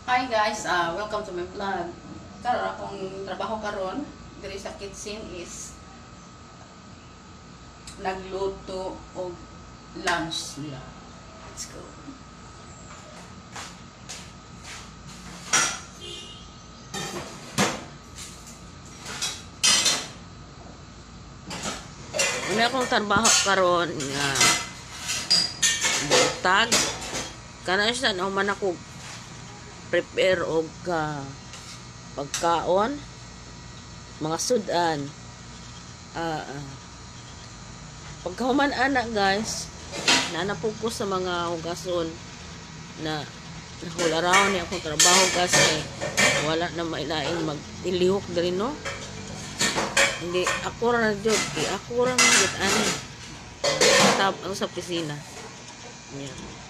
Hi guys, welcome to my vlog. Karon akong trabaho karon diri sa kitchen is nagluto og lunch nila. Let's go. May akong trabaho karon nga butag kana siya na man ako prepare og pagkaon mga sudan pagkahuman ana guys nanapog ko sa mga hugason na nahularaw ni akong trabaho kasi wala na mailaing magtilihok diri no. Hindi ako ra jud kay ako ra gid ani tab ang sa opisina. Yeah.